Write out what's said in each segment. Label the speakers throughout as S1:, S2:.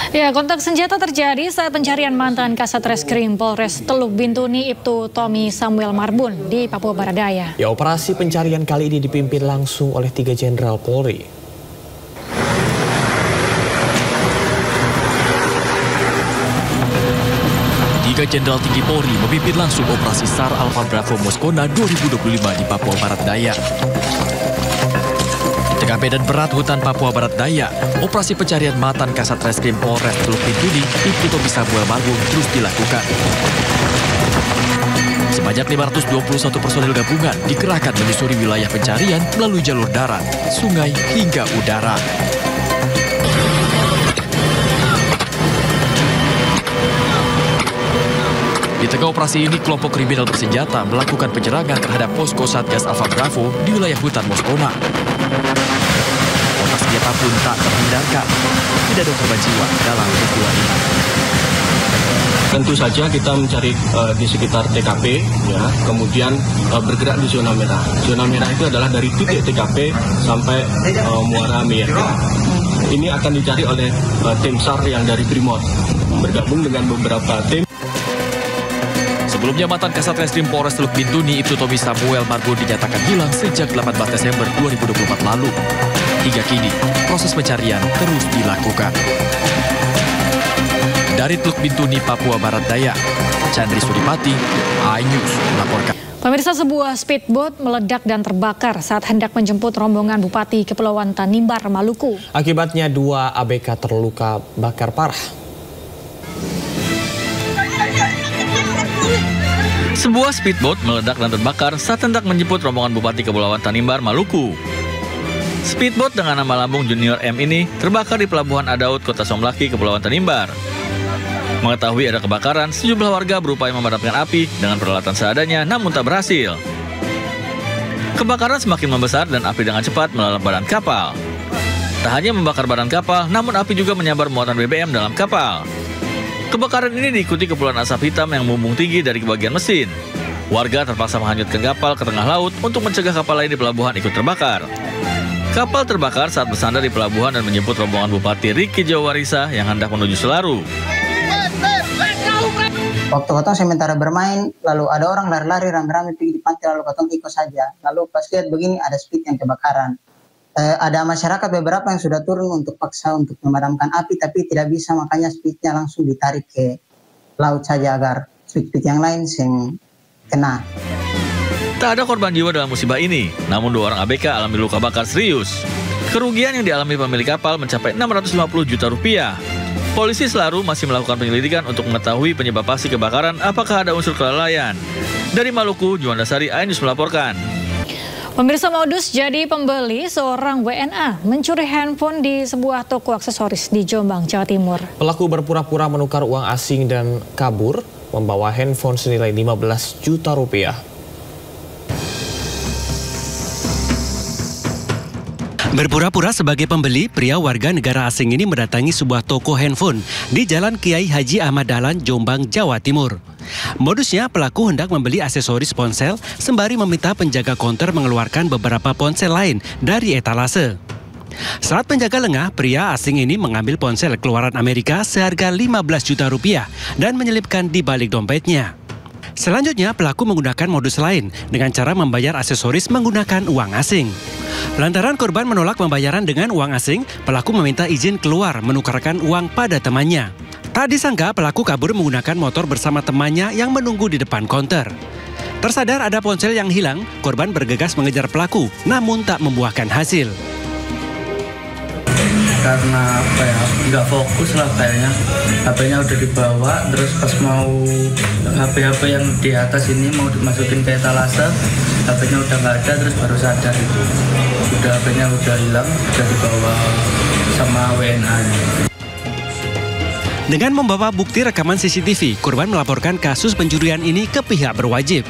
S1: Ya, kontak senjata terjadi saat pencarian mantan Kasat Reskrim Polres Teluk Bintuni Ibtu Tommy Samuel Marbun di Papua Barat Daya.
S2: Ya, operasi pencarian kali ini dipimpin langsung oleh 3 Jenderal Polri.
S3: Tiga Jenderal Tinggi Polri memimpin langsung operasi SAR Alpha Bravo Moskona 2025 di Papua Barat Daya. Dengan medan berat hutan Papua Barat Daya, operasi pencarian mantan Kasat Reskrim Polres Teluk Bintuni Ibtu Tommy Samuel Marbun terus dilakukan. Sebanyak 521 personil gabungan dikerahkan menyusuri wilayah pencarian melalui jalur darat, sungai, hingga udara. Di tengah operasi ini, kelompok kriminal bersenjata melakukan penyerangan terhadap posko Satgas Alpha Bravo di wilayah hutan Moskona. Kontak senjata pun tak terhindarkan. Tidak ada korban jiwa dalam peristiwa ini.
S4: Tentu saja kita mencari di sekitar TKP, ya, kemudian bergerak di zona merah. Zona merah itu adalah dari titik TKP sampai Muara Miyerga. Ini akan dicari oleh tim SAR yang dari Brimob, bergabung dengan beberapa tim.
S3: Sebelumnya, mantan Kasat Reskrim Polres Teluk Bintuni Ibtu Tommy Samuel Marbun dinyatakan hilang sejak 18 Desember 2024 lalu. Hingga kini, proses pencarian terus dilakukan. Dari Teluk Bintuni, Papua Barat Daya, Chandri Sudipati, iNews melaporkan.
S1: Pemirsa, sebuah speedboat meledak dan terbakar saat hendak menjemput rombongan Bupati Kepulauan Tanimbar, Maluku.
S2: Akibatnya 2 ABK terluka bakar parah.
S3: Sebuah speedboat meledak dan terbakar saat hendak menjemput rombongan Bupati Kepulauan Tanimbar, Maluku. Speedboat dengan nama lambung Junior M ini terbakar di Pelabuhan Adaud, Kota Somlaki, Kepulauan Tanimbar. Mengetahui ada kebakaran, sejumlah warga berupaya memadamkan api dengan peralatan seadanya, namun tak berhasil. Kebakaran semakin membesar dan api dengan cepat melalap badan kapal. Tak hanya membakar badan kapal, namun api juga menyabar muatan BBM dalam kapal. Kebakaran ini diikuti kepulan asap hitam yang membumbung tinggi dari bagian mesin. Warga terpaksa menghanyutkan kapal ke tengah laut untuk mencegah kapal lain di pelabuhan ikut terbakar. Kapal terbakar saat bersandar di pelabuhan dan menjemput rombongan Bupati Riki Jawarisa yang hendak menuju Selaru.
S5: Waktu katong sementara bermain, lalu ada orang lari-lari rame-rame pergi di pantai, lalu katong ikut saja. Lalu pas lihat begini ada speed yang kebakaran. Ada masyarakat beberapa yang sudah turun untuk paksa untuk memadamkan api, tapi tidak bisa, makanya speednya langsung ditarik ke laut saja agar speed yang lain yang kena.
S3: Tak ada korban jiwa dalam musibah ini, namun 2 orang ABK alami luka bakar serius. Kerugian yang dialami pemilik kapal mencapai 650 juta rupiah. Polisi Selaru masih melakukan penyelidikan untuk mengetahui penyebab pasti kebakaran, apakah ada unsur kelalaian. Dari Maluku, Juanda Sari, iNews melaporkan.
S1: Pemirsa, modus jadi pembeli, seorang WNA mencuri handphone di sebuah toko aksesoris di Jombang, Jawa Timur.
S2: Pelaku berpura-pura menukar uang asing dan kabur, membawa handphone senilai 15 juta rupiah.
S6: Berpura-pura sebagai pembeli, pria warga negara asing ini mendatangi sebuah toko handphone di Jalan Kiai Haji Ahmad Dahlan, Jombang, Jawa Timur. Modusnya, pelaku hendak membeli aksesoris ponsel sembari meminta penjaga konter mengeluarkan beberapa ponsel lain dari etalase. Saat penjaga lengah, pria asing ini mengambil ponsel keluaran Amerika seharga 15 juta rupiah dan menyelipkan di balik dompetnya. Selanjutnya, pelaku menggunakan modus lain dengan cara membayar aksesoris menggunakan uang asing. Lantaran korban menolak pembayaran dengan uang asing, pelaku meminta izin keluar menukarkan uang pada temannya. Tak disangka, pelaku kabur menggunakan motor bersama temannya yang menunggu di depan konter. Tersadar ada ponsel yang hilang, korban bergegas mengejar pelaku, namun tak membuahkan hasil.
S7: Karena nggak fokus lah kayaknya, HP-nya udah dibawa, terus pas mau HP yang di atas ini mau dimasukin ke etalase, HP-nya udah nggak ada, terus baru sadar itu. HP-nya udah hilang, udah dibawa sama WNA-nya.
S6: Dengan membawa bukti rekaman CCTV, korban melaporkan kasus pencurian ini ke pihak berwajib.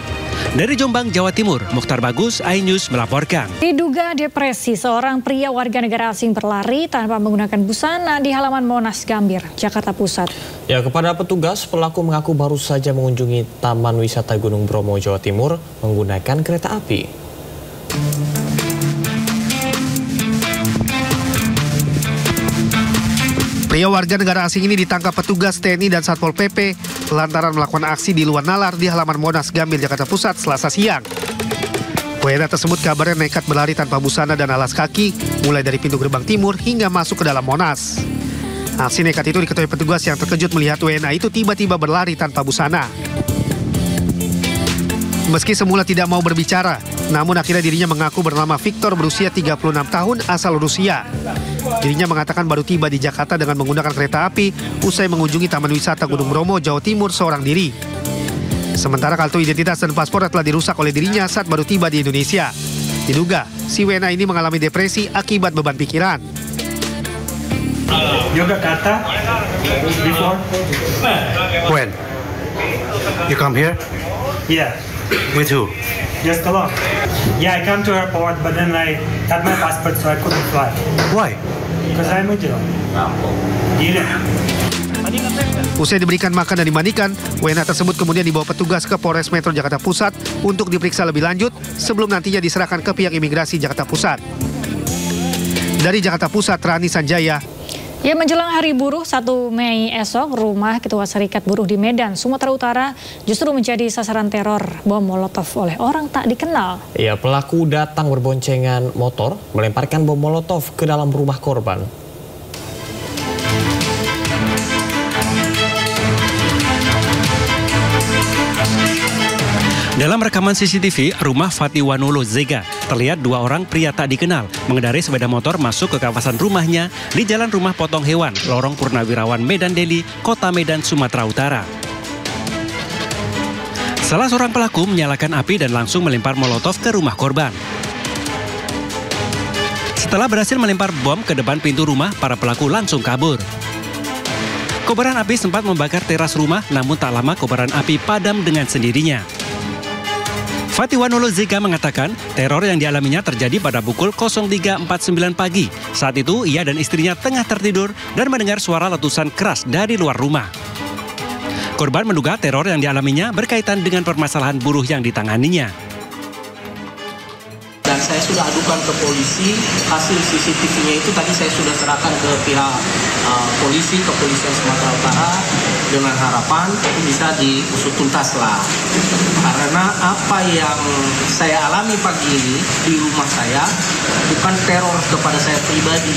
S6: Dari Jombang, Jawa Timur, Mukhtar Bagus, iNews melaporkan.
S1: Diduga depresi, seorang pria warga negara asing berlari tanpa menggunakan busana di halaman Monas Gambir, Jakarta Pusat.
S2: Ya, kepada petugas, pelaku mengaku baru saja mengunjungi Taman Wisata Gunung Bromo, Jawa Timur menggunakan kereta api.
S8: Pria warga negara asing ini ditangkap petugas TNI dan Satpol PP lantaran melakukan aksi di luar nalar di halaman Monas Gambir, Jakarta Pusat, Selasa siang. WNA tersebut kabarnya nekat berlari tanpa busana dan alas kaki, mulai dari pintu gerbang timur hingga masuk ke dalam Monas. Aksi nekat itu diketahui petugas yang terkejut melihat WNA itu tiba-tiba berlari tanpa busana. Meski semula tidak mau berbicara, namun akhirnya dirinya mengaku bernama Victor berusia 36 tahun asal Rusia. Dirinya mengatakan baru tiba di Jakarta dengan menggunakan kereta api usai mengunjungi Taman Wisata Gunung Bromo, Jawa Timur seorang diri. Sementara kartu identitas dan paspor telah dirusak oleh dirinya saat baru tiba di Indonesia. Diduga, si WNA ini mengalami depresi akibat beban pikiran.
S9: Yogyakarta before?
S10: When? You come here?
S9: Yeah.
S10: With who?
S9: Just alone. Yeah, I come to airport, but then I had my passport, so I couldn't fly.
S10: Why?
S9: Because I'm a Jew.
S8: Usai diberikan makan dan dimandikan, WNA tersebut kemudian dibawa petugas ke Polres Metro Jakarta Pusat untuk diperiksa lebih lanjut sebelum nantinya diserahkan ke pihak imigrasi Jakarta Pusat. Dari Jakarta Pusat, Rani Sanjaya.
S1: Ya, menjelang Hari Buruh 1 Mei esok, rumah Ketua Serikat Buruh di Medan, Sumatera Utara justru menjadi sasaran teror bom molotov oleh orang tak dikenal.
S2: Ya, pelaku datang berboncengan motor, melemparkan bom molotov ke dalam rumah korban.
S6: Dalam rekaman CCTV, rumah Fatiwanolo Zega, terlihat dua orang pria tak dikenal mengendarai sepeda motor masuk ke kawasan rumahnya di Jalan Rumah Potong Hewan, Lorong Purnawirawan, Medan Deli, Kota Medan, Sumatera Utara. Salah seorang pelaku menyalakan api dan langsung melempar molotov ke rumah korban. Setelah berhasil melempar bom ke depan pintu rumah, para pelaku langsung kabur. Kobaran api sempat membakar teras rumah, namun tak lama kobaran api padam dengan sendirinya. Fatiwanolo Zega mengatakan teror yang dialaminya terjadi pada pukul 03.49 pagi. Saat itu ia dan istrinya tengah tertidur dan mendengar suara letusan keras dari luar rumah. Korban menduga teror yang dialaminya berkaitan dengan permasalahan buruh yang ditanganinya.
S11: Dan saya sudah adukan ke polisi, hasil CCTV-nya itu tadi saya sudah serahkan ke pihak polisi, kepolisian Sumatera Utara, dengan harapan itu bisa diusut tuntas lah. Karena apa yang saya alami pagi ini di rumah saya bukan teror kepada saya pribadi,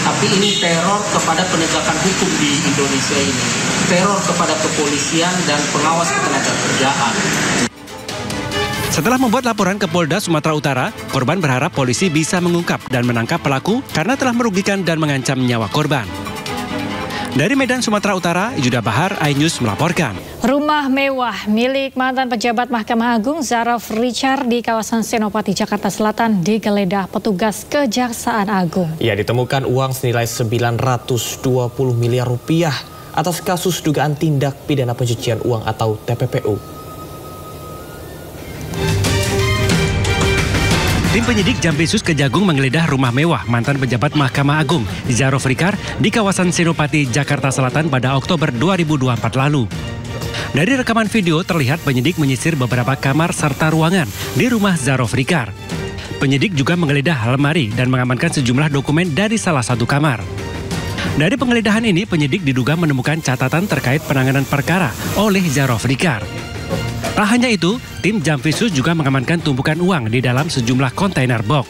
S11: tapi ini teror kepada penegakan hukum di Indonesia ini, teror kepada kepolisian dan pengawas ketenagakerjaan.
S6: Setelah membuat laporan ke Polda Sumatera Utara, korban berharap polisi bisa mengungkap dan menangkap pelaku karena telah merugikan dan mengancam nyawa korban. Dari Medan, Sumatera Utara, Yuda Bahar, iNews melaporkan.
S1: Rumah mewah milik mantan pejabat Mahkamah Agung Zaraf Richard di kawasan Senopati, Jakarta Selatan digeledah petugas Kejaksaan Agung.
S2: Ya, ditemukan uang senilai 920 miliar rupiah atas kasus dugaan tindak pidana pencucian uang atau TPPU.
S6: Tim penyidik Jampisus Kejagung menggeledah rumah mewah mantan pejabat Mahkamah Agung Zaraf Richard di kawasan Senopati, Jakarta Selatan pada Oktober 2024 lalu. Dari rekaman video terlihat penyidik menyisir beberapa kamar serta ruangan di rumah Zaraf Richard. Penyidik juga menggeledah lemari dan mengamankan sejumlah dokumen dari salah satu kamar. Dari penggeledahan ini, penyidik diduga menemukan catatan terkait penanganan perkara oleh Zaraf Richard. Tak hanya itu, tim Jampisus juga mengamankan tumpukan uang di dalam sejumlah kontainer box.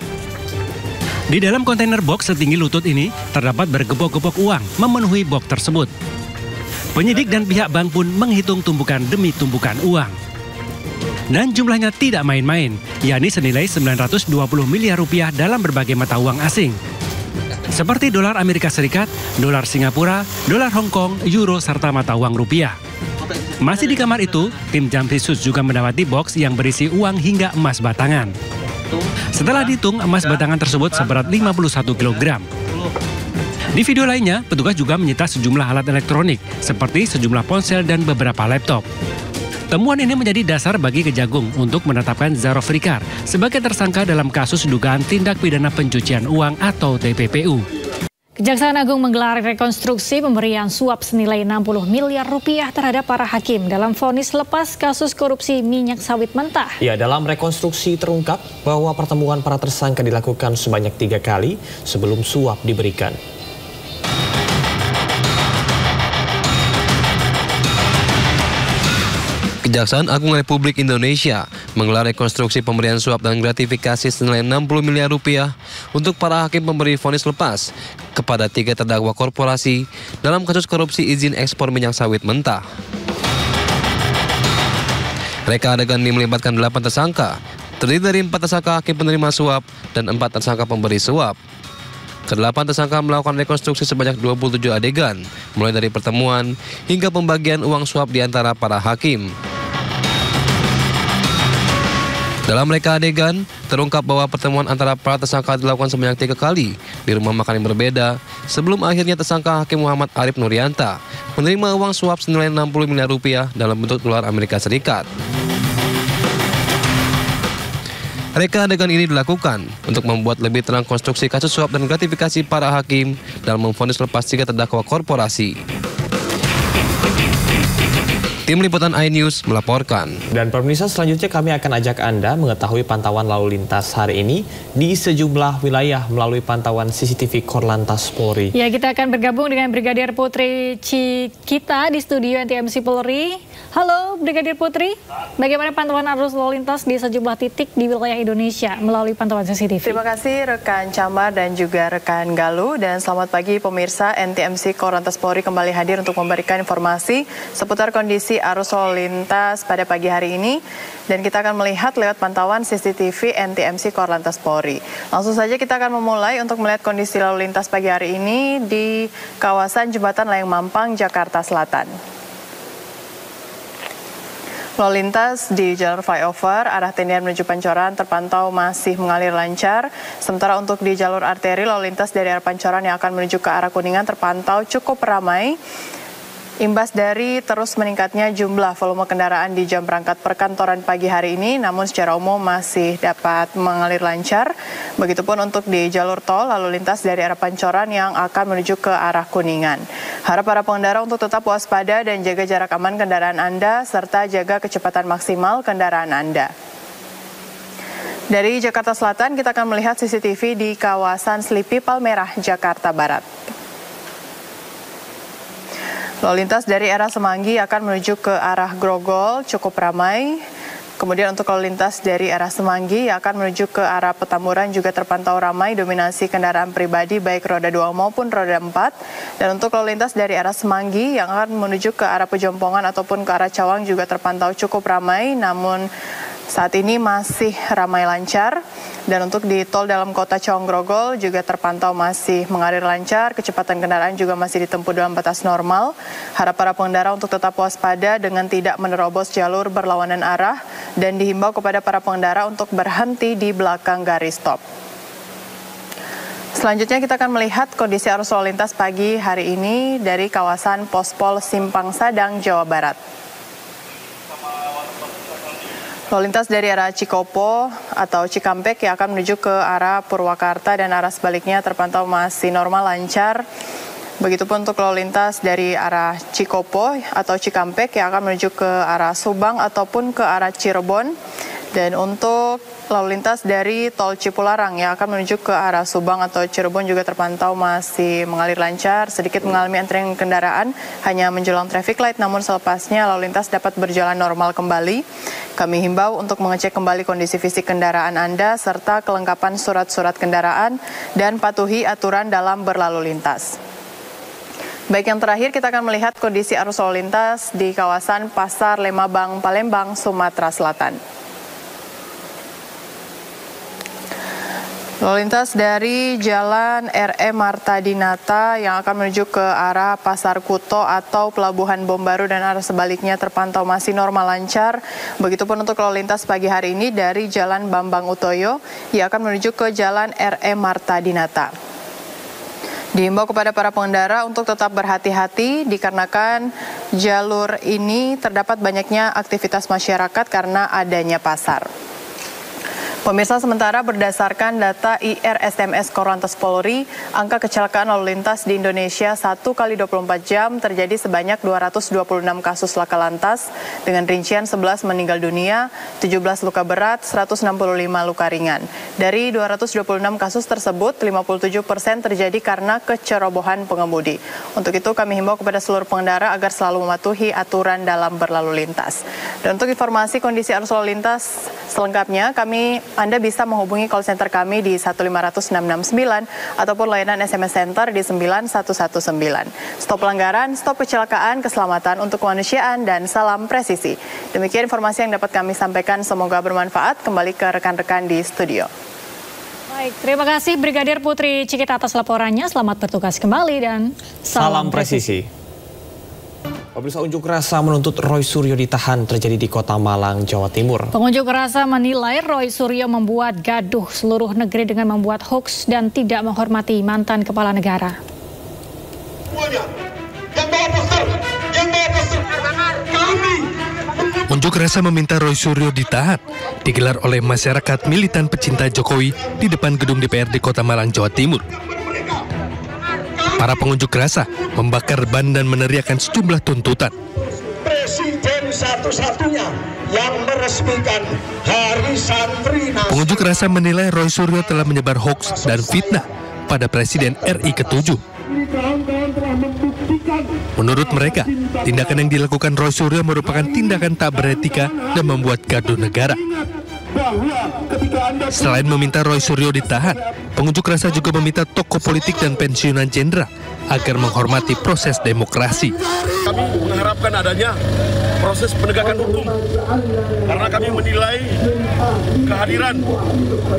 S6: Di dalam kontainer box setinggi lutut ini, terdapat bergepok-gepok uang memenuhi box tersebut. Penyidik dan pihak bank pun menghitung tumpukan demi tumpukan uang. Dan jumlahnya tidak main-main, yakni senilai 920 miliar rupiah dalam berbagai mata uang asing. Seperti dolar Amerika Serikat, dolar Singapura, dolar Hong Kong, euro, serta mata uang rupiah. Masih di kamar itu, tim Jampisus juga mendapati box yang berisi uang hingga emas batangan. Setelah dihitung, emas batangan tersebut seberat 51 kg. Di video lainnya, petugas juga menyita sejumlah alat elektronik, seperti sejumlah ponsel dan beberapa laptop. Temuan ini menjadi dasar bagi Kejagung untuk menetapkan Zaraf Richard sebagai tersangka dalam kasus dugaan tindak pidana pencucian uang atau TPPU.
S1: Kejaksaan Agung menggelar rekonstruksi pemberian suap senilai 60 miliar rupiah terhadap para hakim dalam vonis lepas kasus korupsi minyak sawit mentah.
S2: Ya, dalam rekonstruksi terungkap bahwa pertemuan para tersangka dilakukan sebanyak 3 kali sebelum suap diberikan.
S12: Kejaksaan Agung Republik Indonesia menggelar rekonstruksi pemberian suap dan gratifikasi senilai 60 miliar rupiah untuk para hakim pemberi vonis lepas kepada 3 terdakwa korporasi dalam kasus korupsi izin ekspor minyak sawit mentah. Reka adegan ini melibatkan 8 tersangka, terdiri dari 4 tersangka hakim penerima suap dan 4 tersangka pemberi suap. Kedelapan tersangka melakukan rekonstruksi sebanyak 27 adegan, mulai dari pertemuan hingga pembagian uang suap di antara para hakim. Dalam reka adegan, terungkap bahwa pertemuan antara para tersangka dilakukan sebanyak 3 kali di rumah makan yang berbeda sebelum akhirnya tersangka Hakim Muhammad Arif Nurianta menerima uang suap senilai 60 miliar rupiah dalam bentuk dolar Amerika Serikat. Reka adegan ini dilakukan untuk membuat lebih terang konstruksi kasus suap dan gratifikasi para hakim dalam memvonis lepas 3 terdakwa korporasi. Tim Liputan iNews melaporkan.
S2: Dan pemirsa, selanjutnya kami akan ajak Anda mengetahui pantauan lalu lintas hari ini di sejumlah wilayah melalui pantauan CCTV Korlantas Polri.
S1: Ya, kita akan bergabung dengan Brigadir Putri Cikita di studio NTMC Polri. Halo Brigadir Putri, bagaimana pantauan arus lalu lintas di sejumlah titik di wilayah Indonesia melalui pantauan CCTV?
S13: Terima kasih rekan Camar dan juga rekan Galuh, dan selamat pagi pemirsa. NTMC Korlantas Polri kembali hadir untuk memberikan informasi seputar kondisi arus lalu lintas pada pagi hari ini, dan kita akan melihat lewat pantauan CCTV NTMC Korlantas Polri. Langsung saja kita akan memulai untuk melihat kondisi lalu lintas pagi hari ini di kawasan Jembatan Layang Mampang, Jakarta Selatan. Lalu lintas di jalur flyover arah Tendian menuju Pancoran terpantau masih mengalir lancar. Sementara untuk di jalur arteri, lalu lintas dari arah Pancoran yang akan menuju ke arah Kuningan terpantau cukup ramai. Imbas dari terus meningkatnya jumlah volume kendaraan di jam berangkat perkantoran pagi hari ini, namun secara umum masih dapat mengalir lancar. Begitupun untuk di jalur tol lalu lintas dari arah Pancoran yang akan menuju ke arah Kuningan. Harap para pengendara untuk tetap waspada dan jaga jarak aman kendaraan Anda, serta jaga kecepatan maksimal kendaraan Anda. Dari Jakarta Selatan, kita akan melihat CCTV di kawasan Slipi Palmerah, Jakarta Barat. Lalu lintas dari arah Semanggi akan menuju ke arah Grogol cukup ramai. Kemudian untuk lalu lintas dari arah Semanggi yang akan menuju ke arah Petamburan juga terpantau ramai, dominasi kendaraan pribadi baik roda 2 maupun roda 4. Dan untuk lalu lintas dari arah Semanggi yang akan menuju ke arah Pejompongan ataupun ke arah Cawang juga terpantau cukup ramai, namun saat ini masih ramai lancar. Dan untuk di tol dalam kota Cawang Grogol juga terpantau masih mengalir lancar, kecepatan kendaraan juga masih ditempuh dalam batas normal. Harap para pengendara untuk tetap waspada dengan tidak menerobos jalur berlawanan arah, dan dihimbau kepada para pengendara untuk berhenti di belakang garis stop. Selanjutnya kita akan melihat kondisi arus lalu lintas pagi hari ini dari kawasan Pospol Simpang Sadang, Jawa Barat. Lalu lintas dari arah Cikopo atau Cikampek yang akan menuju ke arah Purwakarta dan arah sebaliknya terpantau masih normal lancar. Begitupun untuk lalu lintas dari arah Cikopo atau Cikampek yang akan menuju ke arah Subang ataupun ke arah Cirebon. Dan untuk lalu lintas dari tol Cipularang yang akan menuju ke arah Subang atau Cirebon juga terpantau masih mengalir lancar, sedikit mengalami antrian kendaraan hanya menjelang traffic light, namun selepasnya lalu lintas dapat berjalan normal kembali. Kami himbau untuk mengecek kembali kondisi fisik kendaraan Anda serta kelengkapan surat-surat kendaraan dan patuhi aturan dalam berlalu lintas. Baik, yang terakhir kita akan melihat kondisi arus lalu lintas di kawasan Pasar Lemabang, Palembang, Sumatera Selatan. Lalu lintas dari Jalan R.E. Marta Dinata yang akan menuju ke arah Pasar Kuto atau Pelabuhan Bom Baru dan arah sebaliknya terpantau masih normal lancar. Begitupun untuk lalu lintas pagi hari ini dari Jalan Bambang Utoyo yang akan menuju ke Jalan R.E. Marta Dinata. Dihimbau kepada para pengendara untuk tetap berhati-hati dikarenakan jalur ini terdapat banyaknya aktivitas masyarakat karena adanya pasar. Pemirsa, sementara berdasarkan data IRSMS Korlantas Polri, angka kecelakaan lalu lintas di Indonesia 1 kali 24 jam terjadi sebanyak 226 kasus laka lantas dengan rincian 11 meninggal dunia, 17 luka berat, 165 luka ringan. Dari 226 kasus tersebut, 57% terjadi karena kecerobohan pengemudi. Untuk itu kami himbau kepada seluruh pengendara agar selalu mematuhi aturan dalam berlalu lintas. Dan untuk informasi kondisi arus lalu lintas selengkapnya, Anda bisa menghubungi call center kami di 1500669 ataupun layanan SMS Center di 9119. Stop pelanggaran, stop kecelakaan, keselamatan untuk kemanusiaan, dan salam presisi. Demikian informasi yang dapat kami sampaikan, semoga bermanfaat. Kembali ke rekan-rekan di studio.
S1: Baik, terima kasih Brigadir Putri Cikita atas laporannya. Selamat bertugas kembali dan salam presisi.
S2: Pemirsa, unjuk rasa menuntut Roy Suryo ditahan terjadi di Kota Malang, Jawa Timur.
S1: Pengunjuk rasa menilai Roy Suryo membuat gaduh seluruh negeri dengan membuat hoaks dan tidak menghormati mantan kepala negara.
S14: Unjuk rasa meminta Roy Suryo ditahan digelar oleh masyarakat militan pecinta Jokowi di depan gedung DPRD Kota Malang, Jawa Timur. Para pengunjuk rasa membakar ban dan meneriakkan sejumlah tuntutan.
S15: Presiden satu-satunya yang meresmikan Hari Santri Nasional.
S14: Pengunjuk rasa menilai Roy Suryo telah menyebar hoaks dan fitnah pada Presiden RI ke-7. Menurut mereka, tindakan yang dilakukan Roy Suryo merupakan tindakan tak beretika dan membuat gaduh negara. Selain meminta Roy Suryo ditahan, pengunjuk rasa juga meminta tokoh politik dan pensiunan jenderal agar menghormati proses demokrasi.
S16: Kami mengharapkan adanya proses penegakan hukum karena kami menilai kehadiran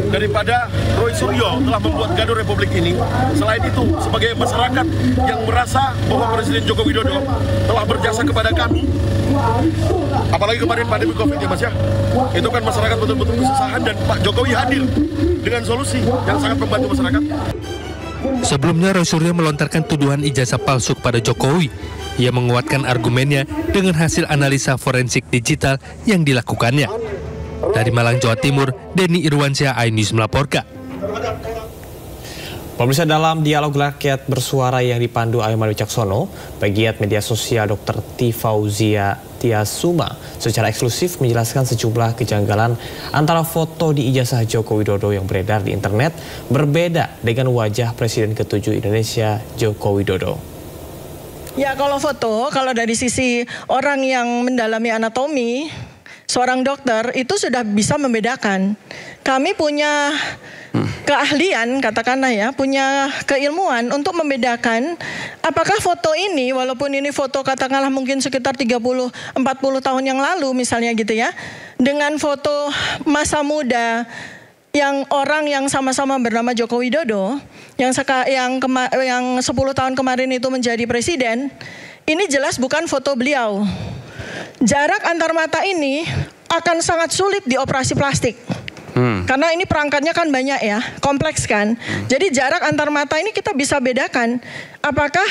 S16: daripada Roy Suryo telah membuat gaduh Republik ini. Selain itu, sebagai masyarakat yang merasa bahwa Presiden Joko Widodo telah berjasa kepada kami, apalagi kemarin pandemi COVID ya Mas ya, itu kan masyarakat betul-betul kesusahan dan Pak Jokowi hadir dengan solusi yang sangat membantu masyarakat.
S14: Sebelumnya Roy Suryo melontarkan tuduhan ijazah palsu kepada Jokowi. Ia menguatkan argumennya dengan hasil analisa forensik digital yang dilakukannya. Dari Malang, Jawa Timur, Denny Irwansyah, iNews melaporkan.
S2: Pemirsa, dalam dialog rakyat bersuara yang dipandu Aiman Wicaksono, pegiat media sosial Dr. Tifauzia Tiasuma secara eksklusif menjelaskan sejumlah kejanggalan antara foto di ijazah Joko Widodo yang beredar di internet berbeda dengan wajah Presiden ke-7 Indonesia Joko Widodo.
S17: Ya, kalau foto, kalau dari sisi orang yang mendalami anatomi, seorang dokter itu sudah bisa membedakan. Kami punya keahlian, katakanlah ya, punya keilmuan untuk membedakan apakah foto ini, walaupun ini foto katakanlah mungkin sekitar 30-40 tahun yang lalu misalnya gitu ya, dengan foto masa muda yang orang yang sama-sama bernama Joko Widodo, yang 10 tahun kemarin itu menjadi presiden, ini jelas bukan foto beliau. Jarak antar mata ini akan sangat sulit dioperasi plastik. Karena ini perangkatnya kan banyak ya, kompleks kan. Jadi jarak antar mata ini kita bisa bedakan apakah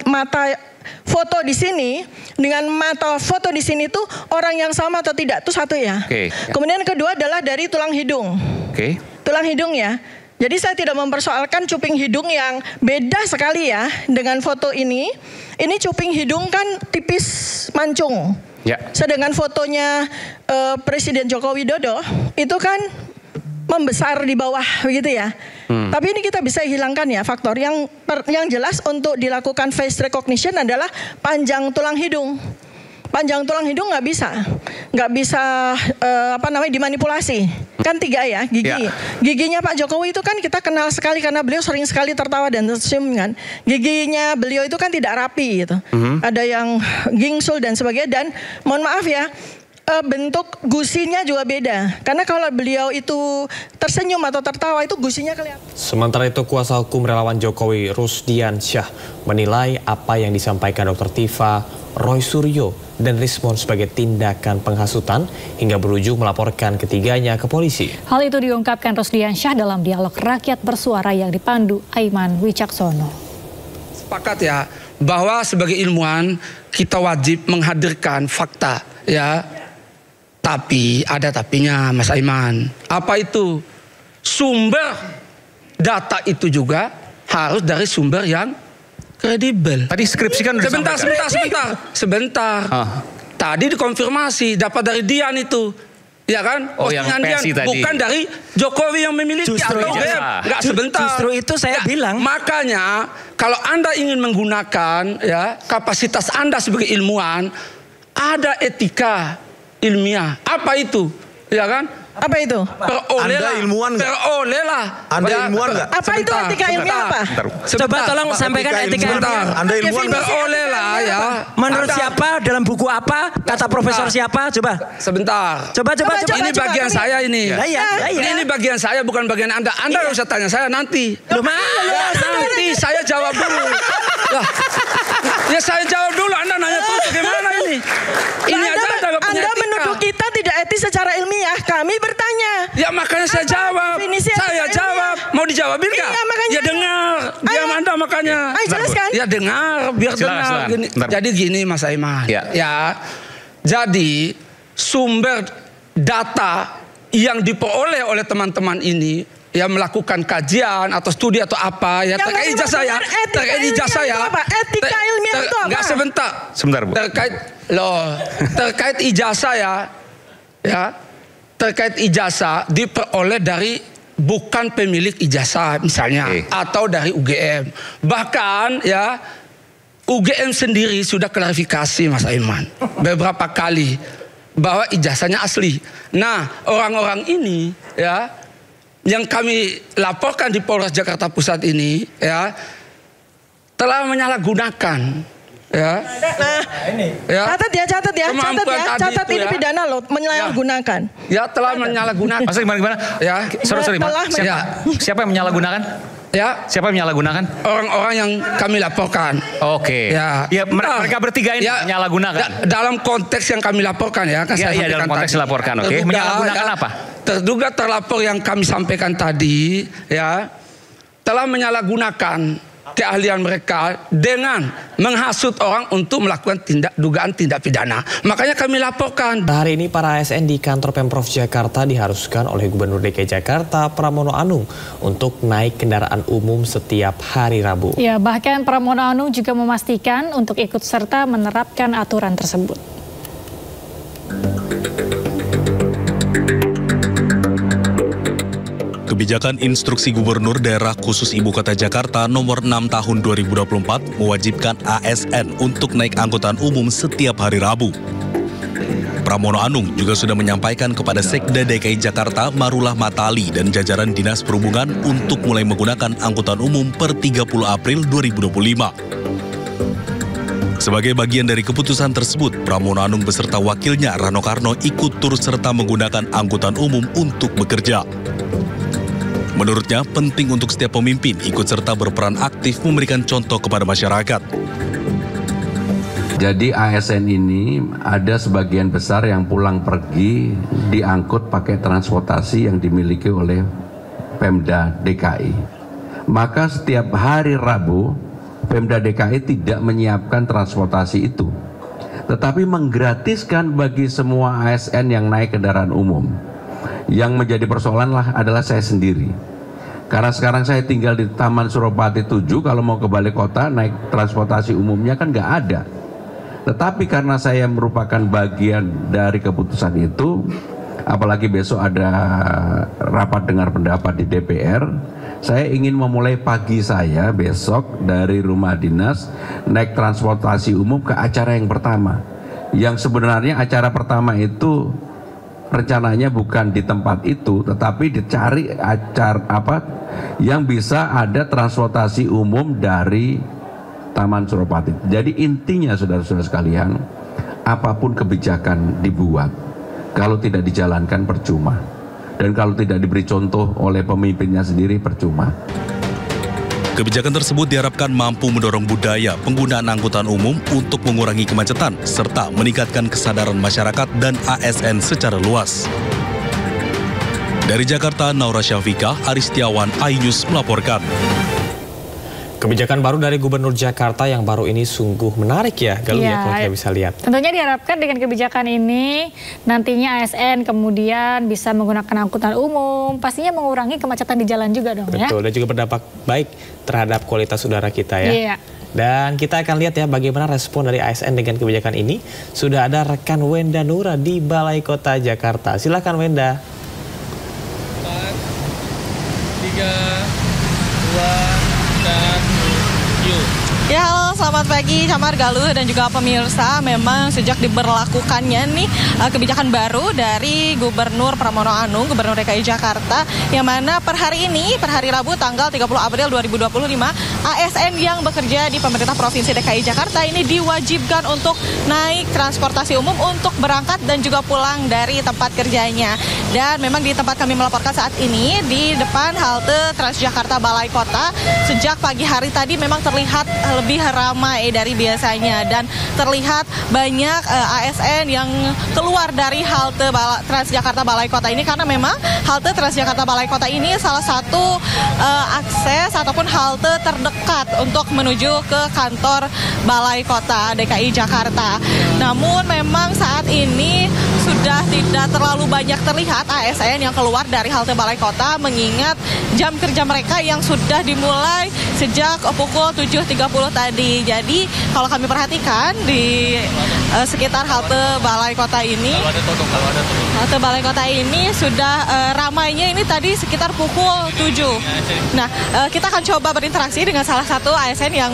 S17: mata foto di sini dengan mata foto di sini tuh orang yang sama atau tidak, itu satu ya. Kemudian kedua adalah dari tulang hidung. Tulang hidung ya. Jadi saya tidak mempersoalkan cuping hidung yang beda sekali ya dengan foto ini. Ini cuping hidung kan tipis mancung. Sedangkan fotonya Presiden Joko Widodo itu kan membesar di bawah begitu ya. Tapi ini kita bisa hilangkan ya faktor yang jelas untuk dilakukan face recognition adalah panjang tulang hidung. Panjang tulang hidung nggak bisa dimanipulasi. Kan 3 ya gigi. Giginya Pak Jokowi itu kan kita kenal sekali karena beliau sering sekali tertawa dan tersenyum kan. Giginya beliau itu kan tidak rapi gitu. Ada yang gingsul dan sebagainya, dan mohon maaf ya, bentuk gusinya juga beda. Karena kalau beliau itu tersenyum atau tertawa itu gusinya kelihatan.
S2: Sementara itu, kuasa hukum relawan Jokowi Rusdian Syah menilai apa yang disampaikan Dr. Tifa, Roy Suryo, dan Rismon sebagai tindakan penghasutan hingga berujung melaporkan ketiganya ke polisi.
S1: Hal itu diungkapkan Rusdian Syah dalam dialog rakyat bersuara yang dipandu Aiman Wicaksono.
S18: Sepakat ya bahwa sebagai ilmuwan kita wajib menghadirkan fakta ya. Tapi ada tapinya, Mas Aiman. Apa itu? Sumber data itu juga harus dari sumber yang kredibel.
S19: Tadi skripsi kan udah
S18: sebentar. Tadi dikonfirmasi dapat dari Dian itu. Ya kan?
S19: Oh, yang PSI tadi.
S18: Bukan dari Jokowi yang memiliki.
S19: Justru
S18: atau enggak sebentar.
S19: Justru itu saya bilang.
S18: Makanya kalau Anda ingin menggunakan ya kapasitas Anda sebagai ilmuwan, ada etika ilmiah. Apa itu? Ya kan?
S17: Apa itu?
S18: Anda ilmuwan nggak?
S20: Anda ilmuwan nggak?
S17: Apa itu etika ilmiah apa?
S19: Coba tolong sampaikan etika ilmiah.
S20: Anda ilmuwan nggak?
S18: Ya.
S19: Menurut siapa? Dalam buku apa? Kata profesor siapa? Coba.
S18: Sebentar.
S19: Coba.
S18: Ini bagian saya ini. Ini bagian saya, bukan bagian Anda. Anda harus tanya saya nanti. Nanti saya jawab dulu. Ya saya jawab dulu. Anda nanya terus bagaimana ini? Ini aja Anda punya etika.
S17: Menuduh kita tidak etis secara ilmiah. Kami bertanya.
S18: Ya makanya saya jawab. Saya jawab. Mau dijawabin nggak? Ya dengar. Diam Anda makanya.
S17: Jelaskan.
S18: Ya dengar. Biar dengar. Jadi gini Mas Aiman. Ya. Jadi sumber data yang diperoleh oleh teman-teman ini ya melakukan kajian atau studi atau apa ya terkait ijazah saya. Etika ilmiah itu apa? Enggak sebentar Bu. Terkait ijazah ya terkait ijazah diperoleh dari bukan pemilik ijazah misalnya atau dari UGM. Bahkan ya UGM sendiri sudah klarifikasi Mas Aiman beberapa kali bahwa ijazahnya asli. Nah, orang-orang ini ya yang kami laporkan di Polres Jakarta Pusat ini ya telah menyalahgunakan
S17: catat ini pidana loh, menyalahgunakan.
S18: Ya telah menyalahgunakan.
S19: Maksudnya gimana? Ya, sorry. Siapa yang menyalahgunakan?
S18: Ya,
S19: siapa yang menyalahgunakan?
S18: Orang-orang yang kami laporkan.
S19: Oke. Ya, mereka bertiga ini menyalahgunakan.
S18: Dalam konteks yang kami laporkan ya, kan saya
S19: dalam konteks laporkan, oke. Menyalahgunakan apa?
S18: Terduga terlapor yang kami sampaikan tadi ya telah menyalahgunakan keahlian mereka dengan menghasut orang untuk melakukan dugaan tindak pidana. Makanya kami laporkan.
S2: Hari ini para ASN di kantor Pemprov Jakarta diharuskan oleh Gubernur DKI Jakarta Pramono Anung untuk naik kendaraan umum setiap hari Rabu.
S1: Ya, bahkan Pramono Anung juga memastikan untuk ikut serta menerapkan aturan tersebut.
S21: Kebijakan Instruksi Gubernur Daerah Khusus Ibu Kota Jakarta Nomor 6 Tahun 2024 mewajibkan ASN untuk naik angkutan umum setiap hari Rabu. Pramono Anung juga sudah menyampaikan kepada Sekda DKI Jakarta Marullah Matali dan jajaran Dinas Perhubungan untuk mulai menggunakan angkutan umum per 30 April 2025. Sebagai bagian dari keputusan tersebut, Pramono Anung beserta wakilnya Rano Karno ikut turut serta menggunakan angkutan umum untuk bekerja. Menurutnya, penting untuk setiap pemimpin ikut serta berperan aktif memberikan contoh kepada masyarakat.
S22: Jadi ASN ini ada sebagian besar yang pulang pergi diangkut pakai transportasi yang dimiliki oleh Pemda DKI. Maka setiap hari Rabu, Pemda DKI tidak menyiapkan transportasi itu, tetapi menggratiskan bagi semua ASN yang naik kendaraan umum. Yang menjadi persoalan adalah saya sendiri. Karena sekarang saya tinggal di Taman Suropati 7, kalau mau ke Balai Kota naik transportasi umumnya kan nggak ada. Tetapi karena saya merupakan bagian dari keputusan itu, apalagi besok ada rapat dengar pendapat di DPR, saya ingin memulai pagi saya besok dari rumah dinas naik transportasi umum ke acara yang pertama. Yang sebenarnya acara pertama itu rencananya bukan di tempat itu, tetapi dicari acara yang bisa ada transportasi umum dari Taman Suropati. Jadi intinya saudara-saudara sekalian, apapun kebijakan dibuat, kalau tidak dijalankan percuma. Dan kalau tidak diberi contoh oleh pemimpinnya sendiri percuma.
S21: Kebijakan tersebut diharapkan mampu mendorong budaya penggunaan angkutan umum untuk mengurangi kemacetan serta meningkatkan kesadaran masyarakat dan ASN secara luas. Dari Jakarta, Naura Syafika, Aristiawan, iNews melaporkan.
S2: Kebijakan baru dari Gubernur Jakarta yang baru ini sungguh menarik ya, Galuh ya, kalau kita bisa lihat.
S1: Tentunya diharapkan dengan kebijakan ini nantinya ASN kemudian bisa menggunakan angkutan umum, pastinya mengurangi kemacetan di jalan juga dong.
S2: Betul, dan juga berdampak baik terhadap kualitas udara kita ya.
S1: Iya.
S2: Dan kita akan lihat ya bagaimana respon dari ASN dengan kebijakan ini. Sudah ada rekan Wenda Nura di Balai Kota Jakarta. Silakan Wenda.
S4: 4, 3, 2, 1, yuk.
S17: Ya, halo, selamat pagi Camar, Galuh, dan juga pemirsa. Memang sejak diberlakukannya nih kebijakan baru dari Gubernur Pramono Anung, Gubernur DKI Jakarta, yang mana per hari ini, per hari Rabu tanggal 30 April 2025, ASN yang bekerja di pemerintah Provinsi DKI Jakarta ini diwajibkan untuk naik transportasi umum untuk berangkat dan juga pulang dari tempat kerjanya. Dan memang di tempat kami melaporkan saat ini, di depan halte Transjakarta Balai Kota, sejak pagi hari tadi memang terlihat lebih ramai dari biasanya dan terlihat banyak ASN yang keluar dari halte Transjakarta Balai Kota ini, karena memang halte Transjakarta Balai Kota ini salah satu akses ataupun halte terdekat untuk menuju ke kantor Balai Kota DKI Jakarta. Namun memang saat ini sudah tidak terlalu banyak terlihat ASN yang keluar dari halte Balai Kota, mengingat jam kerja mereka yang sudah dimulai sejak pukul 7.30 tadi. Jadi kalau kami perhatikan di sekitar halte Balai Kota ini, halte Balai Kota ini sudah ramainya ini tadi sekitar pukul 7. Nah, kita akan coba berinteraksi dengan salah satu ASN yang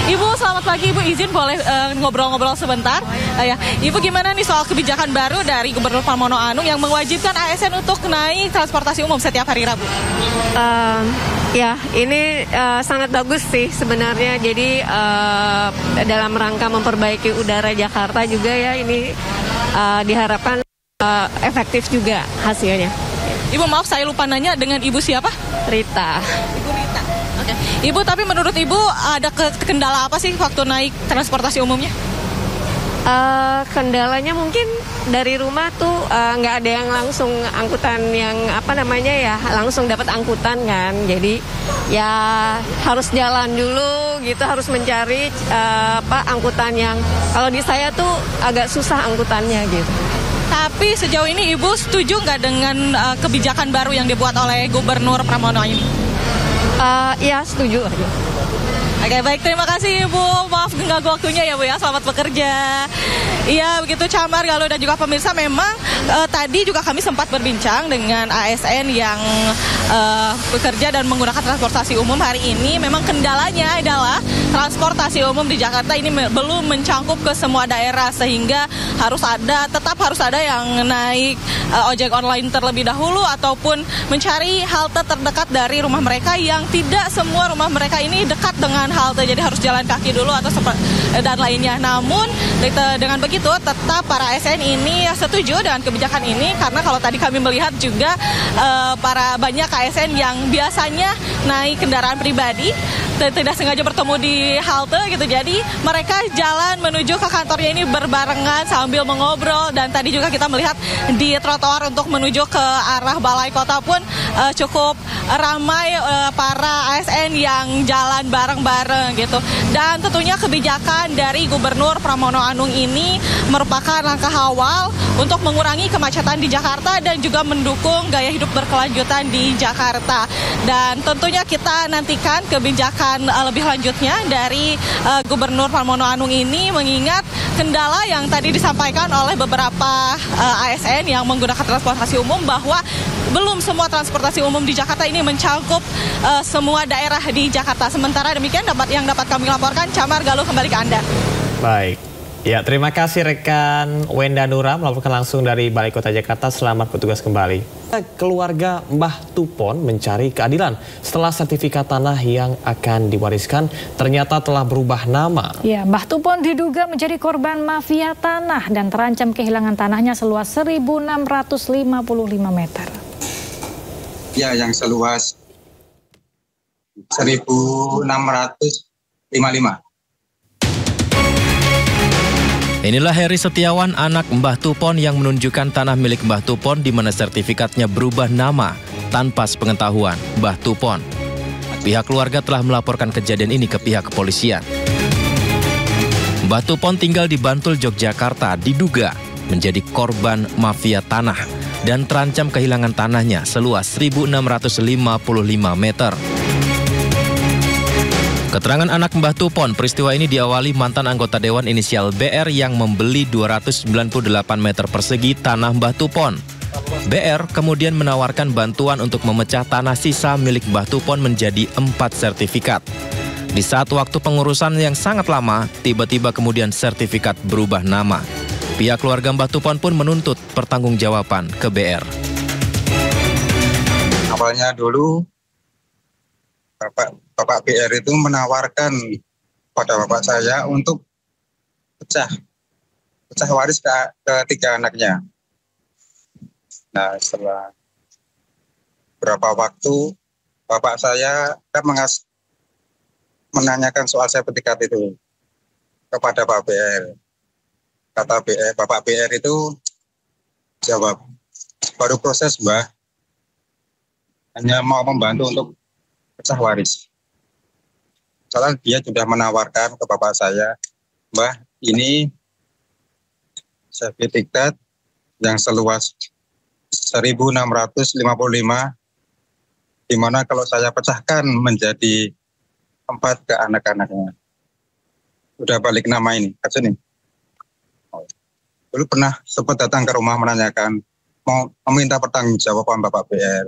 S17: Ibu, selamat pagi Ibu, izin boleh ngobrol-ngobrol sebentar? Ya, Ibu, gimana nih soal kebijakan baru dari Gubernur Pramono Anung yang mewajibkan ASN untuk naik transportasi umum setiap hari Rabu?
S5: Ya, ini sangat bagus sih sebenarnya. Jadi dalam rangka memperbaiki udara Jakarta juga ya, ini diharapkan efektif juga hasilnya.
S17: Ibu, maaf saya lupa nanya, dengan Ibu siapa?
S5: Rita.
S17: Ibu Rita. Oke. Ibu, tapi menurut Ibu ada kendala apa sih waktu naik transportasi umumnya?
S5: Kendalanya mungkin dari rumah tuh nggak ada yang langsung angkutan yang langsung dapat angkutan kan, jadi ya harus jalan dulu gitu, harus mencari angkutan yang kalau di saya tuh agak susah angkutannya gitu.
S17: Tapi sejauh ini Ibu setuju nggak dengan kebijakan baru yang dibuat oleh Gubernur Pramono ini?
S5: Ya, setuju.
S17: Oke, baik, terima kasih Ibu. Maaf mengganggu waktunya ya Bu ya, selamat bekerja. Iya, begitu Camar, Galuh, dan juga pemirsa. Memang tadi juga kami sempat berbincang dengan ASN yang bekerja dan menggunakan transportasi umum hari ini. Memang kendalanya adalah transportasi umum di Jakarta ini belum mencangkup ke semua daerah, sehingga tetap harus ada yang naik ojek online terlebih dahulu ataupun mencari halte terdekat dari rumah mereka, yang tidak semua rumah mereka ini dekat dengan halte, jadi harus jalan kaki dulu dan lainnya. Namun dengan begitu tetap para ASN ini setuju dengan kebijakan ini, karena kalau tadi kami melihat juga banyak ASN yang biasanya naik kendaraan pribadi tidak sengaja bertemu di halte gitu, jadi mereka jalan menuju ke kantornya ini berbarengan sambil mengobrol. Dan tadi juga kita melihat di trotoar untuk menuju ke arah Balai Kota pun cukup ramai para ASN yang jalan bareng-bareng gitu. Dan tentunya kebijakan dari Gubernur Pramono Anung ini merupakan langkah awal untuk mengurangi kemacetan di Jakarta dan juga mendukung gaya hidup berkelanjutan di Jakarta. Dan tentunya kita nantikan kebijakan lebih lanjutnya dari Gubernur Pramono Anung ini, mengingat kendala yang tadi disampaikan oleh beberapa ASN yang menggunakan transportasi umum, bahwa belum semua transportasi umum di Jakarta ini mencakup semua daerah di Jakarta. Sementara demikian yang dapat kami laporkan. Camar, Galuh, kembali ke Anda.
S2: Baik. Ya, terima kasih rekan Wenda Nura melaporkan langsung dari Balai Kota Jakarta. Selamat bertugas kembali. Keluarga Mbah Tupon mencari keadilan setelah sertifikat tanah yang akan diwariskan ternyata telah berubah nama.
S1: Ya, Mbah Tupon diduga menjadi korban mafia tanah dan terancam kehilangan tanahnya seluas 1.655 meter.
S23: Ya, yang seluas 1.655.
S24: Inilah Heri Setiawan, anak Mbah Tupon yang menunjukkan tanah milik Mbah Tupon di mana sertifikatnya berubah nama tanpa sepengetahuan Mbah Tupon. Pihak keluarga telah melaporkan kejadian ini ke pihak kepolisian. Mbah Tupon tinggal di Bantul, Yogyakarta, diduga menjadi korban mafia tanah dan terancam kehilangan tanahnya seluas 1.655 meter. Keterangan anak Mbah Tupon, peristiwa ini diawali mantan anggota Dewan inisial BR yang membeli 298 meter persegi tanah Mbah Tupon. BR kemudian menawarkan bantuan untuk memecah tanah sisa milik Mbah Tupon menjadi 4 sertifikat. Di saat waktu pengurusan yang sangat lama, tiba-tiba kemudian sertifikat berubah nama. Pihak keluarga Mbah Tupon pun menuntut pertanggungjawaban ke BR.
S23: Awalnya dulu Bapak BR itu menawarkan pada bapak saya untuk pecah waris ke 3 anaknya. Nah, setelah berapa waktu bapak saya kan menanyakan soal sertifikat itu kepada Pak BR. Kata Bapak BR itu jawab, baru proses Mbah, hanya mau membantu untuk pecah waris. Soalnya dia sudah menawarkan ke bapak saya, Mbah, ini sertifikat yang seluas 1.655, di mana kalau saya pecahkan menjadi 4 ke anak-anaknya. Udah balik nama ini, kasus ini. Dulu pernah sempat datang ke rumah menanyakan, mau meminta pertanggungjawaban Bapak BR.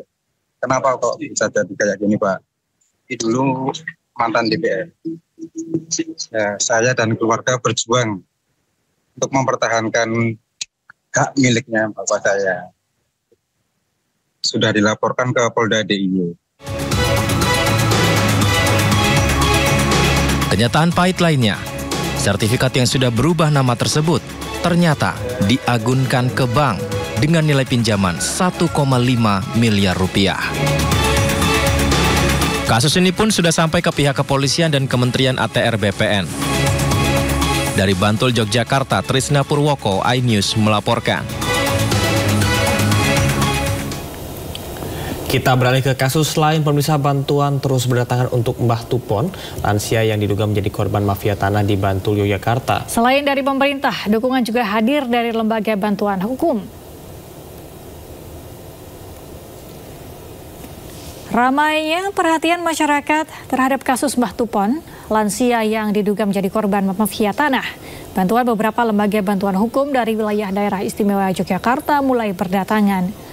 S23: Kenapa kok bisa jadi kayak gini, Pak? Ini dulu mantan DPR. Ya, saya dan keluarga berjuang untuk mempertahankan hak miliknya Bapak saya. Sudah dilaporkan ke Polda DIY.
S24: Kenyataan pahit lainnya, sertifikat yang sudah berubah nama tersebut ternyata diagunkan ke bank dengan nilai pinjaman 1,5 miliar rupiah. Kasus ini pun sudah sampai ke pihak kepolisian dan Kementerian ATR BPN. Dari Bantul, Yogyakarta, Trisna Purwoko, iNews melaporkan.
S2: Kita beralih ke kasus lain, pemirsa. Bantuan terus berdatangan untuk Mbah Tupon, lansia yang diduga menjadi korban mafia tanah di Bantul, Yogyakarta.
S1: Selain dari pemerintah, dukungan juga hadir dari lembaga bantuan hukum. Ramainya perhatian masyarakat terhadap kasus Mbah Tupon, lansia yang diduga menjadi korban mafia tanah. Bantuan beberapa lembaga bantuan hukum dari wilayah daerah istimewa Yogyakarta mulai berdatangan.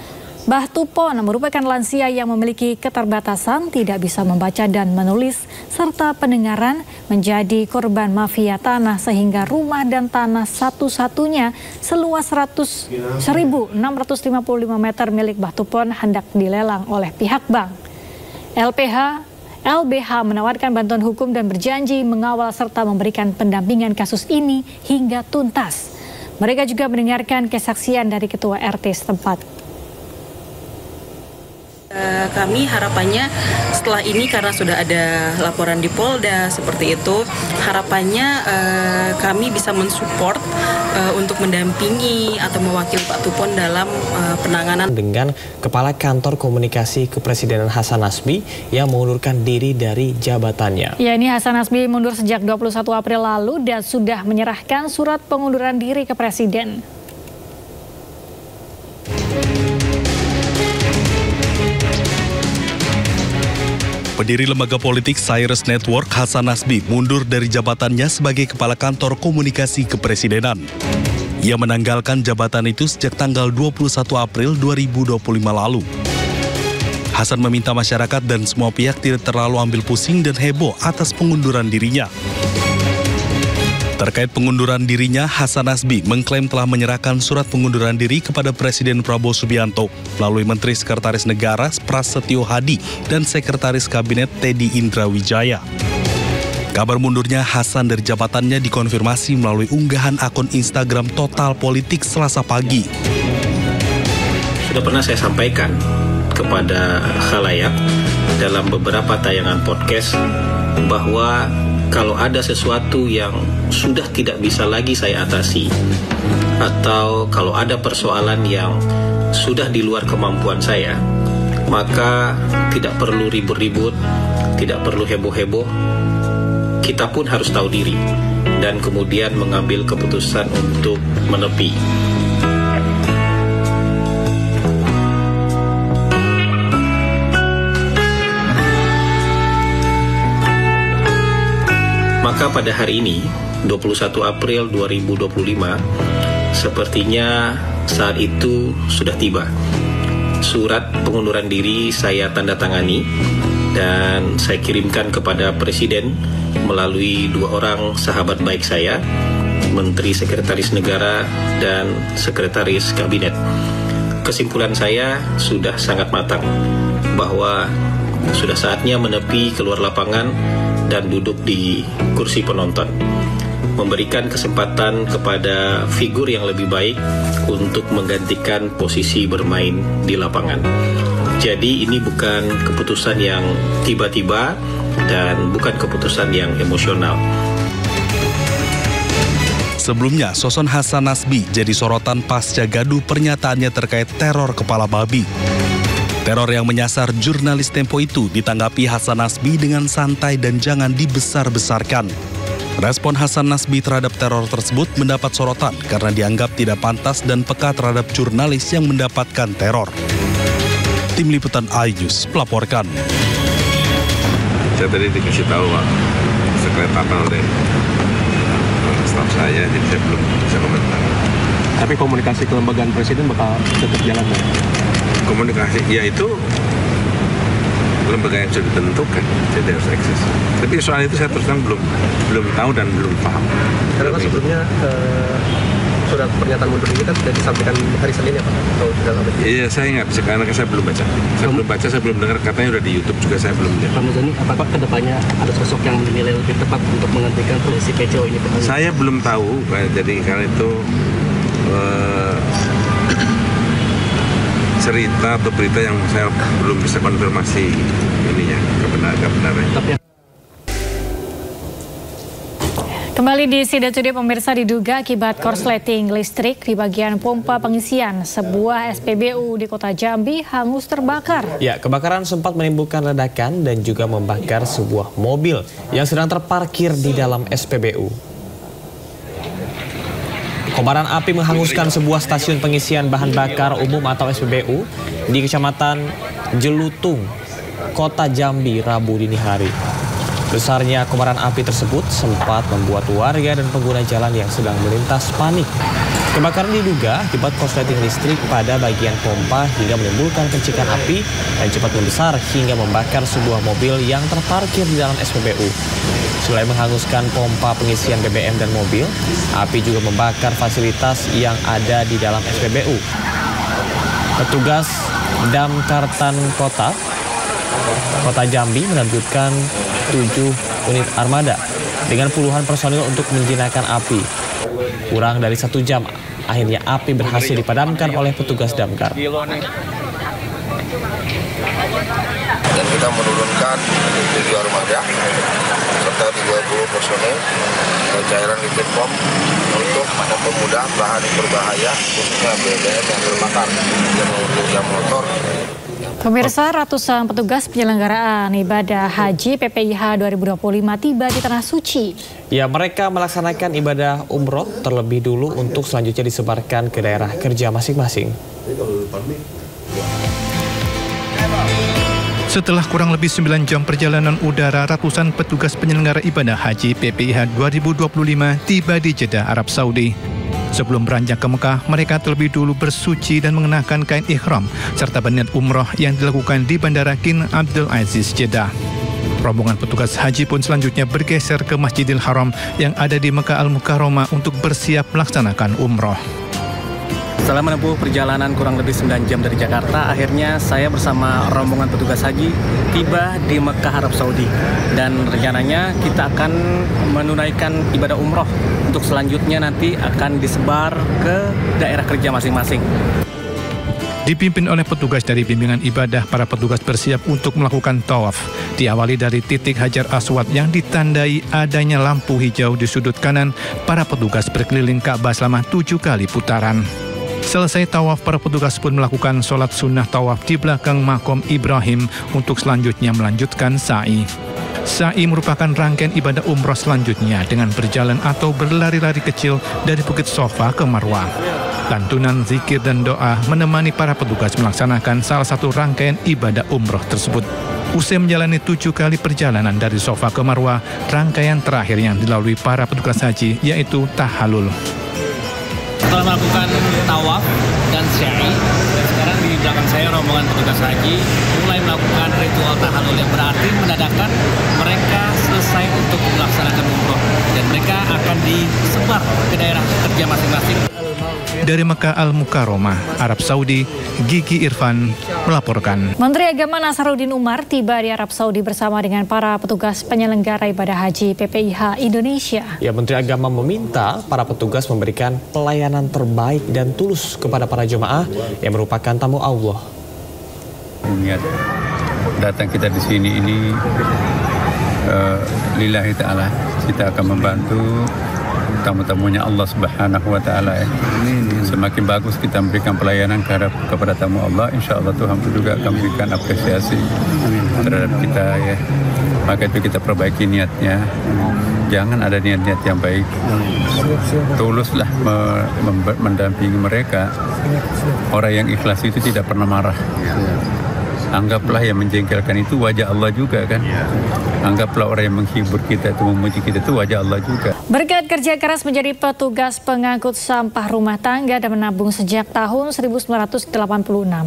S1: Mbah Tupon merupakan lansia yang memiliki keterbatasan, tidak bisa membaca dan menulis, serta pendengaran, menjadi korban mafia tanah sehingga rumah dan tanah satu-satunya seluas 1.655 meter milik Mbah Tupon hendak dilelang oleh pihak bank. LBH menawarkan bantuan hukum dan berjanji mengawal serta memberikan pendampingan kasus ini hingga tuntas. Mereka juga mendengarkan kesaksian dari Ketua RT setempat.
S3: Kami harapannya setelah ini, karena sudah ada laporan di Polda seperti itu, harapannya kami bisa mensupport untuk mendampingi atau mewakili Pak Tupon dalam penanganan.
S2: Dengan Kepala Kantor Komunikasi Kepresidenan Hasan Nasbi yang mengundurkan diri dari jabatannya.
S1: Ya, ini Hasan Nasbi mundur sejak 21 April lalu dan sudah menyerahkan surat pengunduran diri ke Presiden.
S21: Pendiri lembaga politik Cyrus Network Hasan Nasbi mundur dari jabatannya sebagai Kepala Kantor Komunikasi Kepresidenan. Ia menanggalkan jabatan itu sejak tanggal 21 April 2025 lalu. Hasan meminta masyarakat dan semua pihak tidak terlalu ambil pusing dan heboh atas pengunduran dirinya. Terkait pengunduran dirinya, Hasan Nasbi mengklaim telah menyerahkan surat pengunduran diri kepada Presiden Prabowo Subianto melalui Menteri Sekretaris Negara Prasetyo Hadi dan Sekretaris Kabinet Teddy Indrawijaya. Kabar mundurnya Hasan dari jabatannya dikonfirmasi melalui unggahan akun Instagram Total Politik Selasa pagi.
S7: Sudah pernah saya sampaikan kepada khalayak dalam beberapa tayangan podcast bahwa kalau ada sesuatu yang sudah tidak bisa lagi saya atasi, atau kalau ada persoalan yang sudah di luar kemampuan saya, maka tidak perlu ribut-ribut, tidak perlu heboh-heboh. Kita pun harus tahu diri dan kemudian mengambil keputusan untuk menepi. Maka pada hari ini, 21 April 2025, sepertinya saat itu sudah tiba. Surat pengunduran diri saya tanda tangani dan saya kirimkan kepada Presiden melalui 2 orang sahabat baik saya, Menteri Sekretaris Negara dan Sekretaris Kabinet. Kesimpulan saya sudah sangat matang bahwa sudah saatnya menepi keluar lapangan dan duduk di kursi penonton, memberikan kesempatan kepada figur yang lebih baik untuk menggantikan posisi bermain di lapangan. Jadi ini bukan keputusan yang tiba-tiba dan bukan keputusan yang emosional.
S21: Sebelumnya, Soson Hasan Nasbi jadi sorotan pasca gaduh pernyataannya terkait teror kepala babi. Teror yang menyasar jurnalis Tempo itu ditanggapi Hasan Nasbi dengan santai dan jangan dibesar-besarkan. Respon Hasan Nasbi terhadap teror tersebut mendapat sorotan karena dianggap tidak pantas dan peka terhadap jurnalis yang mendapatkan teror. Tim Liputan iNews melaporkan.
S8: Saya tadi dikasih tahu Pak Sekretariat oleh staf saya, jadi saya belum bisa komentar.
S9: Tapi komunikasi kelembagaan Presiden bakal tetap jalan ya?
S8: Komunikasi, ya itu lembaga yang sudah ditentukan, jadi harus eksis. Tapi soal itu saya terus terang belum tahu dan belum paham.
S9: Karena kan sebelumnya surat pernyataan mundur ini kan sudah disampaikan hari Senin ya Pak? Atau sudah lama?
S8: Iya, saya nggak bisa karena saya belum baca. Saya belum dengar, katanya udah di YouTube juga, saya belum lihat.
S9: Pak Muzani, apakah kedepannya ada sosok yang dinilai lebih tepat untuk menggantikan posisi PCO ini Pak?
S8: Saya belum tahu, jadi karena itu cerita atau berita yang saya belum bisa konfirmasi ininya kebenarannya.
S1: Kembali di Sidat Studio pemirsa, diduga akibat korsleting listrik di bagian pompa pengisian sebuah SPBU di Kota Jambi hangus terbakar.
S2: Ya, kebakaran sempat menimbulkan ledakan dan juga membakar sebuah mobil yang sedang terparkir di dalam SPBU. Kobaran api menghanguskan sebuah stasiun pengisian bahan bakar umum atau SPBU di Kecamatan Jelutung, Kota Jambi, Rabu dini hari. Besarnya kobaran api tersebut sempat membuat warga dan pengguna jalan yang sedang melintas panik. Kebakaran diduga akibat korsleting listrik pada bagian pompa hingga menimbulkan percikan api dan cepat membesar hingga membakar sebuah mobil yang terparkir di dalam SPBU. Selain menghanguskan pompa pengisian BBM dan mobil, api juga membakar fasilitas yang ada di dalam SPBU. Petugas Damkartan Kota Jambi menerjunkan 7 unit armada dengan puluhan personil untuk menjinakkan api. Kurang dari 1 jam, akhirnya api berhasil dipadamkan oleh petugas damkar.
S10: Dan kita menurunkan 7 armada serta 30 personil cairan liquid pom untuk mempermudah bahan berbahaya khususnya BBM yang terbakar yang motor.
S1: Pemirsa, ratusan petugas penyelenggaraan ibadah haji PPIH 2025 tiba di Tanah Suci.
S2: Ya, mereka melaksanakan ibadah umroh terlebih dulu untuk selanjutnya disebarkan ke daerah kerja masing-masing.
S11: Setelah kurang lebih 9 jam perjalanan udara, ratusan petugas penyelenggara ibadah haji PPIH 2025 tiba di Jeddah, Arab Saudi. Sebelum beranjak ke Mekah, mereka terlebih dulu bersuci dan mengenakan kain ihram serta berniat umroh yang dilakukan di Bandara King Abdul Aziz, Jeddah. Rombongan petugas haji pun selanjutnya bergeser ke Masjidil Haram yang ada di Mekah Al-Mukarramah untuk bersiap melaksanakan umroh.
S9: Setelah menempuh perjalanan kurang lebih 9 jam dari Jakarta, akhirnya saya bersama rombongan petugas haji tiba di Mekah, Arab Saudi. Dan rencananya kita akan menunaikan ibadah umroh untuk selanjutnya nanti akan disebar ke daerah kerja masing-masing.
S11: Dipimpin oleh petugas dari bimbingan ibadah, para petugas bersiap untuk melakukan tawaf. Diawali dari titik Hajar Aswad yang ditandai adanya lampu hijau di sudut kanan, para petugas berkeliling Ka'bah selama 7 kali putaran. Selesai tawaf, para petugas pun melakukan sholat sunnah tawaf di belakang makom Ibrahim untuk selanjutnya melanjutkan sa'i. Sa'i merupakan rangkaian ibadah umroh selanjutnya dengan berjalan atau berlari-lari kecil dari Bukit Sofa ke Marwah. Lantunan zikir dan doa menemani para petugas melaksanakan salah satu rangkaian ibadah umroh tersebut. Usai menjalani 7 kali perjalanan dari Sofa ke Marwah, rangkaian terakhir yang dilalui para petugas haji yaitu tahallul.
S9: Setelah melakukan tawaf dan sa'i, dan sekarang di belakang saya rombongan petugas haji mulai melakukan ritual tahallul yang berarti menandakan mereka selesai untuk melaksanakan umroh dan mereka akan disebar ke daerah kerja masing-masing.
S11: Dari Mekah Al-Mukarramah, Arab Saudi, Gigi Irfan melaporkan.
S1: Menteri Agama Nasaruddin Umar tiba di Arab Saudi bersama dengan para petugas penyelenggara ibadah haji PPIH Indonesia.
S2: Ya, Menteri Agama meminta para petugas memberikan pelayanan terbaik dan tulus kepada para jemaah yang merupakan tamu Allah.
S6: Niat datang kita di sini ini lillahi ta'ala, kita akan membantu tamu-tamunya Allah Subhanahu wa Ta'ala. Semakin bagus kita memberikan pelayanan kepada tamu Allah, insya Allah Tuhan juga akan memberikan apresiasi terhadap kita ya. Maka itu kita perbaiki niatnya. Jangan ada niat-niat yang baik. Tuluslah mendampingi mereka. Orang yang ikhlas itu tidak pernah marah. Anggaplah yang menjengkelkan itu wajah Allah juga kan. Anggaplah orang yang menghibur kita itu, memuji kita itu wajah Allah juga.
S1: Berkat kerja keras menjadi petugas pengangkut sampah rumah tangga dan menabung sejak tahun 1986,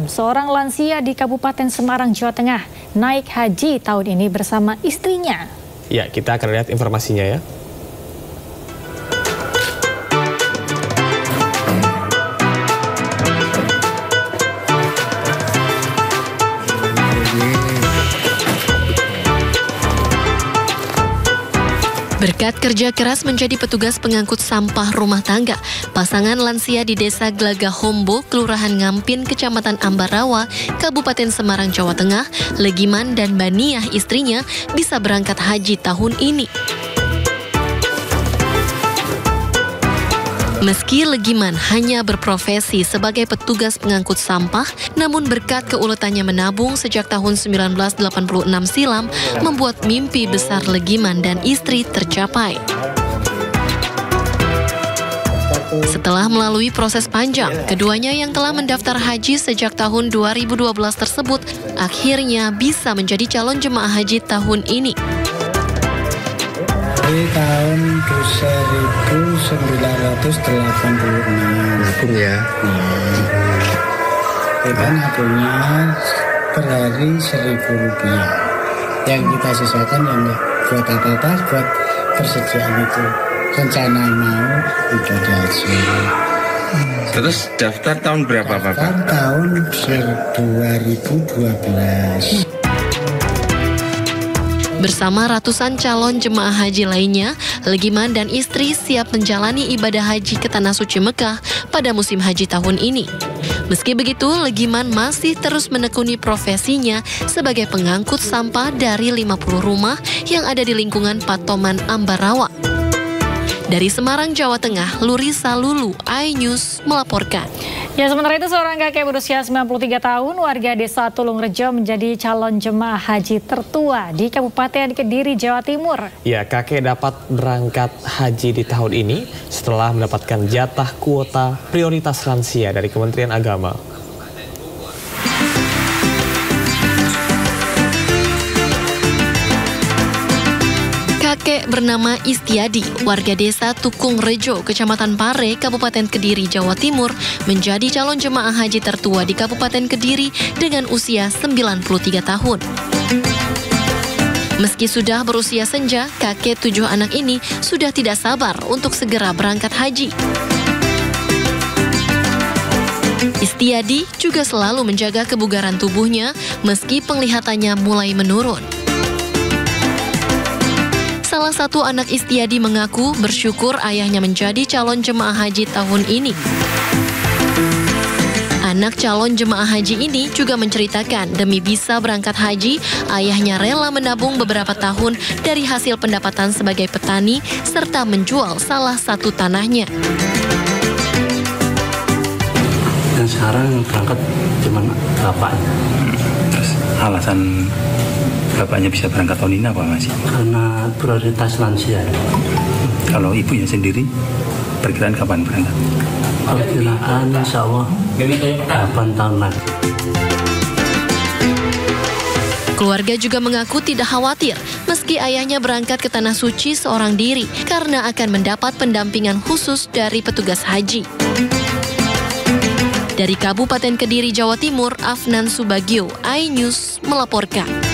S1: seorang lansia di Kabupaten Semarang, Jawa Tengah naik haji tahun ini bersama istrinya.
S2: Ya, kita akan lihat informasinya ya.
S12: Berkat kerja keras menjadi petugas pengangkut sampah rumah tangga, pasangan lansia di Desa Glagah Hombo, Kelurahan Ngampin, Kecamatan Ambarawa, Kabupaten Semarang, Jawa Tengah, Legiman dan Baniah istrinya bisa berangkat haji tahun ini. Meski Legiman hanya berprofesi sebagai petugas pengangkut sampah, namun berkat keuletannya menabung sejak tahun 1986 silam, membuat mimpi besar Legiman dan istri tercapai. Setelah melalui proses panjang, keduanya yang telah mendaftar haji sejak tahun 2012 tersebut akhirnya bisa menjadi calon jemaah haji tahun ini.
S13: Di tahun 1986 nabung ya. Kita nabungnya per hari Rp1.000 yang kita sesuaikan yang buat apa-apa, buat persediaan itu. Rencana mau ibadah haji.
S6: Terus daftar tahun berapa Pak?
S13: Tahun 2012.
S12: Bersama ratusan calon jemaah haji lainnya, Legiman dan istri siap menjalani ibadah haji ke Tanah Suci Mekah pada musim haji tahun ini. Meski begitu, Legiman masih terus menekuni profesinya sebagai pengangkut sampah dari 50 rumah yang ada di lingkungan Patoman Ambarawa. Dari Semarang, Jawa Tengah, Lurisa Lulu, iNews melaporkan.
S1: Ya, sementara itu seorang kakek berusia 93 tahun warga Desa Tulungrejo menjadi calon jemaah haji tertua di Kabupaten Kediri, Jawa Timur.
S2: Ya, kakek dapat berangkat haji di tahun ini setelah mendapatkan jatah kuota prioritas lansia dari Kementerian Agama.
S12: Kakek bernama Istiadi, warga desa Tukung Rejo, Kecamatan Pare, Kabupaten Kediri, Jawa Timur, menjadi calon jemaah haji tertua di Kabupaten Kediri dengan usia 93 tahun. Meski sudah berusia senja, kakek 7 anak ini sudah tidak sabar untuk segera berangkat haji. Istiadi juga selalu menjaga kebugaran tubuhnya meski penglihatannya mulai menurun. Salah satu anak Istiadi mengaku bersyukur ayahnya menjadi calon jemaah haji tahun ini. Anak calon jemaah haji ini juga menceritakan demi bisa berangkat haji, ayahnya rela menabung beberapa tahun dari hasil pendapatan sebagai petani serta menjual salah satu tanahnya.
S14: sekarang berangkat cuma bapaknya.
S15: Terus alasan bapaknya bisa berangkat tahun ini apa Mas?
S14: Karena prioritas lansia.
S15: Kalau ibunya sendiri, perkiraan kapan berangkat?
S14: Perkiraan insya Allah 8 tahun lagi.
S12: Keluarga juga mengaku tidak khawatir meski ayahnya berangkat ke Tanah Suci seorang diri karena akan mendapat pendampingan khusus dari petugas haji. Dari Kabupaten Kediri, Jawa Timur, Afnan Subagio, iNews melaporkan.